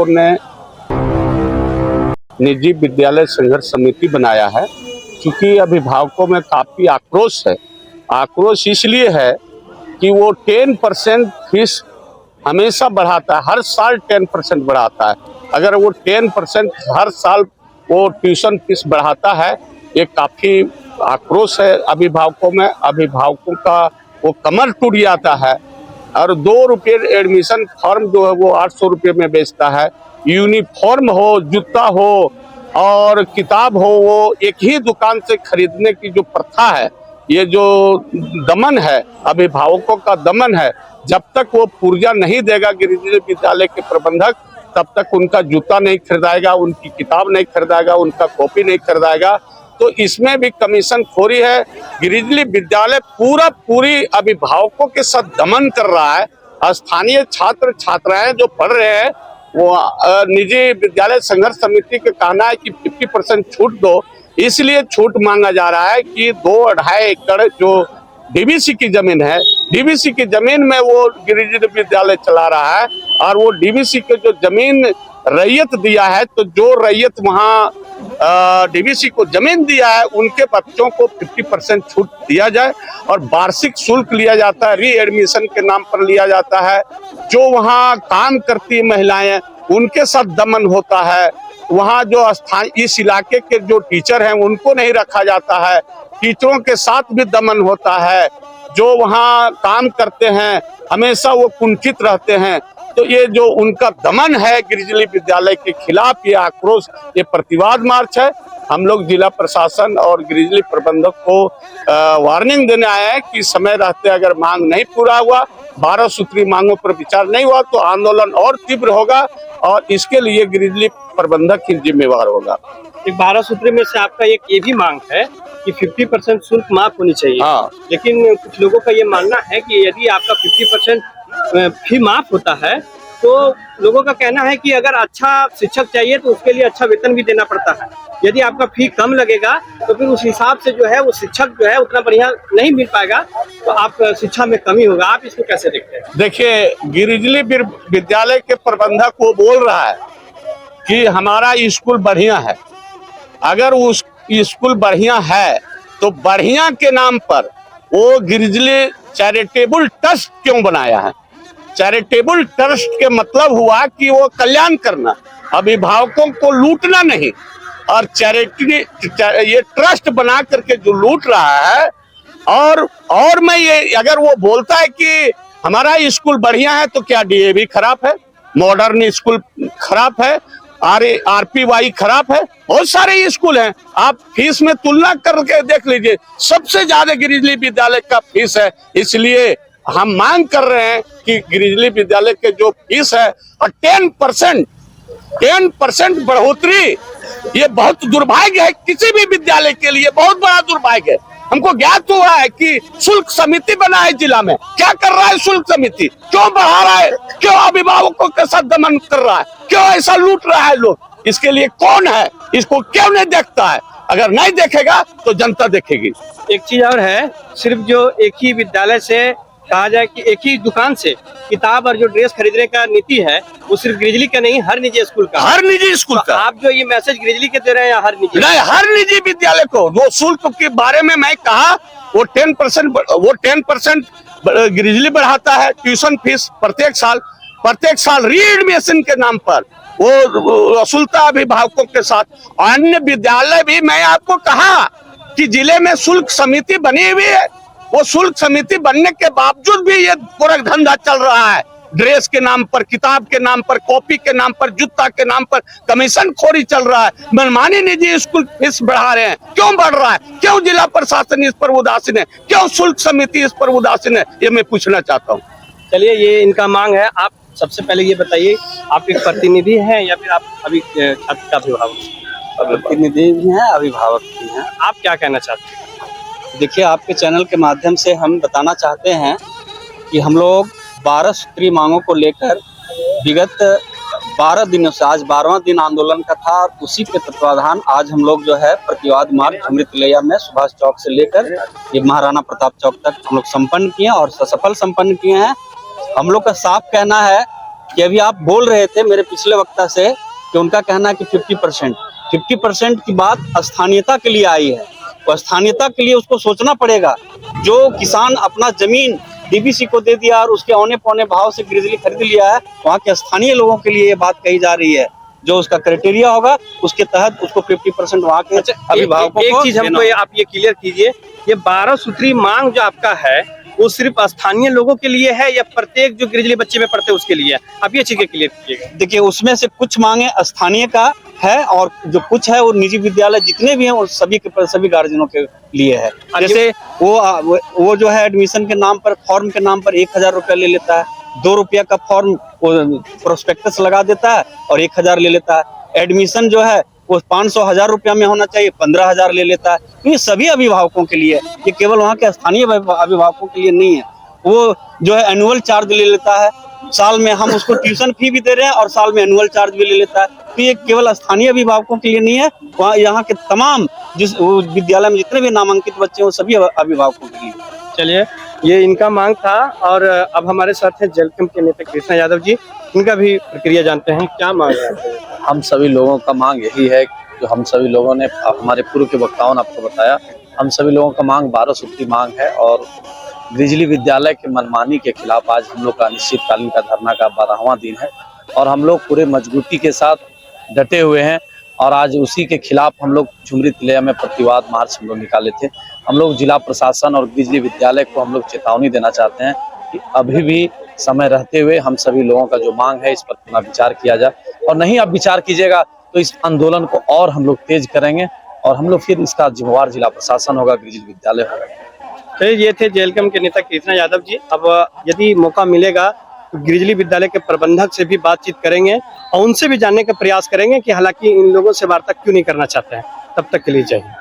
ने निजी विद्यालय संघर्ष समिति बनाया है क्योंकि अभिभावकों में काफ़ी आक्रोश है। आक्रोश इसलिए है कि वो 10% फीस हमेशा बढ़ाता है, हर साल 10% बढ़ाता है। अगर वो 10% हर साल वो ट्यूशन फीस बढ़ाता है, ये काफ़ी आक्रोश है अभिभावकों में। अभिभावकों का वो कमर टूट जाता है और 2 रुपये एडमिशन फॉर्म जो है वो 800 रुपये में बेचता है। यूनिफॉर्म हो, जूता हो और किताब हो, वो एक ही दुकान से खरीदने की जो प्रथा है, ये जो दमन है, अभिभावकों का दमन है। जब तक वो पुर्जा नहीं देगा गिरिजली विद्यालय के प्रबंधक, तब तक उनका जूता नहीं खरीदाएगा, उनकी किताब नहीं खरीदाएगा, उनका कॉपी नहीं खरीदाएगा। तो इसमें भी कमीशन खोरी है। गिरिजली विद्यालय पूरी अभिभावकों के साथ दमन कर रहा है। स्थानीय छात्र छात्राएं जो पढ़ रहे हैं वो निजी विद्यालय संघर्ष समिति का कहना है कि 50% छूट दो। इसलिए छूट मांगा जा रहा है कि 2-2.5 एकड़ जो डीवीसी की जमीन है, डीवीसी की जमीन में वो गिरिजली विद्यालय चला रहा है और वो डीवीसी के जो जमीन रैयत दिया है, तो जो रैयत वहाँ डीवीसी को जमीन दिया है उनके बच्चों को 50% छूट दिया जाए और वार्षिक शुल्क लिया जाता है, री एडमिशन के नाम पर लिया जाता है। जो वहाँ काम करती महिलाएं उनके साथ दमन होता है। वहाँ जो स्थानीय इस इलाके के जो टीचर हैं उनको नहीं रखा जाता है, टीचरों के साथ भी दमन होता है। जो वहाँ काम करते हैं हमेशा वो कुंठित रहते हैं। तो ये जो उनका दमन है गिरिजली विद्यालय के खिलाफ, ये आक्रोश, ये प्रतिवाद मार्च है। हम लोग जिला प्रशासन और गिरिजली प्रबंधक को वार्निंग देने आए हैं कि समय रहते अगर मांग नहीं पूरा हुआ, 12 सूत्री मांगों पर विचार नहीं हुआ तो आंदोलन और तीव्र होगा और इसके लिए गिरिजली प्रबंधक ही जिम्मेवार होगा। 12 सूत्री में से आपका एक ये भी मांग है कि 50% शुल्क माफ होनी चाहिए। हाँ। लेकिन कुछ लोगों का ये मानना है कि यदि आपका 50% फी माफ होता है तो लोगों का कहना है कि अगर अच्छा शिक्षक चाहिए तो उसके लिए अच्छा वेतन भी देना पड़ता है। यदि आपका फी कम लगेगा तो फिर उस हिसाब से जो है वो शिक्षक जो है उतना बढ़िया नहीं मिल पाएगा, तो आप शिक्षा में कमी होगा। आप इसको कैसे देखते हैं? देखिए, गिरिजली विद्यालय के प्रबंधक वो बोल रहा है कि हमारा स्कूल बढ़िया है। अगर उस स्कूल बढ़िया है तो बढ़िया के नाम पर वो गिरिजली चैरिटेबल ट्रस्ट क्यों बनाया है? चैरिटेबल ट्रस्ट के मतलब हुआ कि वो कल्याण करना, अभिभावकों को लूटना नहीं। और चैरिटी ये ट्रस्ट बना करके जो लूट रहा है। और मैं ये, अगर वो बोलता है कि हमारा स्कूल बढ़िया है तो क्या डीएवी खराब है, मॉडर्न स्कूल खराब है, आरपीवाई खराब है? बहुत सारे स्कूल हैं। आप फीस में तुलना करके देख लीजिए, सबसे ज्यादा गिरिजली विद्यालय का फीस है। इसलिए हम मांग कर रहे हैं कि गिरिजली विद्यालय के जो फीस है और 10% बढ़ोतरी, ये बहुत दुर्भाग्य है। किसी भी विद्यालय के लिए बहुत बड़ा दुर्भाग्य है। हमको ज्ञात हुआ है कि शुल्क समिति बना है जिला में। क्या कर रहा है शुल्क समिति? क्यों बढ़ा रहा है? क्यों अभिभावकों के साथ दमन कर रहा है? क्यों ऐसा लूट रहा है लोग? इसके लिए कौन है? इसको क्यों नहीं देखता है? अगर नहीं देखेगा तो जनता देखेगी। एक चीज और है, सिर्फ जो एक ही विद्यालय से कहा जाए कि एक ही दुकान से किताब और जो ड्रेस खरीदने का नीति है वो सिर्फ गिरिजली का नहीं, हर निजी स्कूल का। हर निजी स्कूल का। आप जो ये मैसेज गिरिजली के दे रहे हैं या हर निजी? नहीं, हर निजी विद्यालय को। वो शुल्क के बारे में मैं कहा, वो 10% गिरिजली बढ़ाता है ट्यूशन फीस प्रत्येक साल रीएडमिशन के नाम पर वो वसूलता अभिभावकों के साथ। अन्य विद्यालय भी, मैं आपको कहा कि जिले में शुल्क समिति बनी हुई है, वो शुल्क समिति बनने के बावजूद भी ये गोरख धंधा चल रहा है। ड्रेस के नाम पर, किताब के नाम पर, कॉपी के नाम पर, जूता के नाम पर कमीशन खोरी चल रहा है। मनमानी निजी स्कूल फीस बढ़ा रहे हैं। क्यों बढ़ रहा है? क्यों जिला प्रशासन इस पर उदासीन है? क्यों शुल्क समिति इस पर उदासीन है? ये मैं पूछना चाहता हूँ। चलिए, ये इनका मांग है। आप सबसे पहले ये बताइए, आप एक प्रतिनिधि हैं या फिर आप अभी छात्र का अभिभावक? प्रतिनिधि भी हैं, अभिभावक भी हैं। आप क्या कहना चाहते हैं? देखिए, आपके चैनल के माध्यम से हम बताना चाहते हैं कि हम लोग 12 सूत्री मांगों को लेकर विगत 12 दिनों से, आज 12वां दिन आंदोलन का था और उसी के तत्वाधान आज हम लोग जो है प्रतिवाद मार्च अमृतलैया में सुभाष चौक से लेकर ये महाराणा प्रताप चौक तक हम लोग संपन्न किए और सफल संपन्न किए हैं। हम लोग का साफ कहना है कि अभी आप बोल रहे थे मेरे पिछले वक्ता से कि उनका कहना है कि 50% की बात स्थानीयता के लिए आई है। तो स्थानीयता के लिए उसको सोचना पड़ेगा। जो किसान अपना जमीन डीबीसी को दे दिया और उसके औने पौने भाव से ग्रिजली खरीद लिया है, वहाँ के स्थानीय लोगों के लिए ये बात कही जा रही है। जो उसका क्राइटेरिया होगा उसके तहत उसको 50% वहाँ के अभिभावकों एक को चीज हमको देना। आप ये क्लियर कीजिए, ये 12 सूत्री मांग जो आपका है वो सिर्फ स्थानीय लोगों के लिए है या प्रत्येक जो ग्रिजली बच्चे में पढ़ते हैं उसके लिए है? आप ये चीज क्लियर कीजिएगा। देखिए, उसमें से कुछ मांगे स्थानीय का है और जो कुछ है वो निजी विद्यालय जितने भी हैं वो सभी गार्जियनों के लिए है। जैसे वो जो है एडमिशन के नाम पर, फॉर्म के नाम पर 1000 रुपया ले लेता है, 2 रुपया का फॉर्म प्रोस्पेक्टस लगा देता है और 1000 ले लेता है। एडमिशन जो है वो 500-1000 रुपया में होना चाहिए, 15,000 ले लेता है। तो ये सभी अभिभावकों के लिए, ये केवल वहाँ के स्थानीय अभिभावकों के लिए नहीं है। वो जो है एनुअल चार्ज ले लेता है, साल में हम उसको ट्यूशन फी भी दे रहे हैं और साल में एनुअल चार्ज भी ले लेता है। तो ये केवल स्थानीय अभिभावकों के लिए नहीं है, वहाँ यहाँ के तमाम जिस विद्यालय में जितने भी नामांकित बच्चे हैं वो सभी अभिभावकों के लिए। चलिए, ये इनका मांग था। और अब हमारे साथ है जेलकम के नेता कृष्णा यादव जी, इनका भी प्रक्रिया जानते हैं, क्या मांग है? हम सभी लोगों का मांग यही है, जो हम सभी लोगों ने हमारे पूर्व के वक्ताओं ने आपको बताया, हम सभी लोगों का मांग 12 सूत्री मांग है। और ग्रिजली विद्यालय के मनमानी के खिलाफ आज हम लोग का अनिश्चितकालीन का धरना का 12वां दिन है और हम लोग पूरे मजबूती के साथ डटे हुए हैं। और आज उसी के खिलाफ हम लोग झुमरी तिलैया में प्रतिवाद मार्च हम लोग निकाले थे। हम लोग जिला प्रशासन और ग्रिजली विद्यालय को हम लोग चेतावनी देना चाहते हैं कि अभी भी समय रहते हुए हम सभी लोगों का जो मांग है इस पर पुनः विचार किया जाए, और नहीं आप विचार कीजिएगा तो इस आंदोलन को और हम लोग तेज करेंगे और हम लोग फिर इसका जिम्मेवार जिला प्रशासन होगा, ग्रिजली विद्यालय होगा। तो ये थे जेलकम के नेता कृष्णा यादव जी। अब यदि मौका मिलेगा तो ग्रिजली विद्यालय के प्रबंधक से भी बातचीत करेंगे और उनसे भी जानने का प्रयास करेंगे कि हालांकि इन लोगों से वार्ता क्यों नहीं करना चाहते हैं। तब तक के लिए जय हिंद।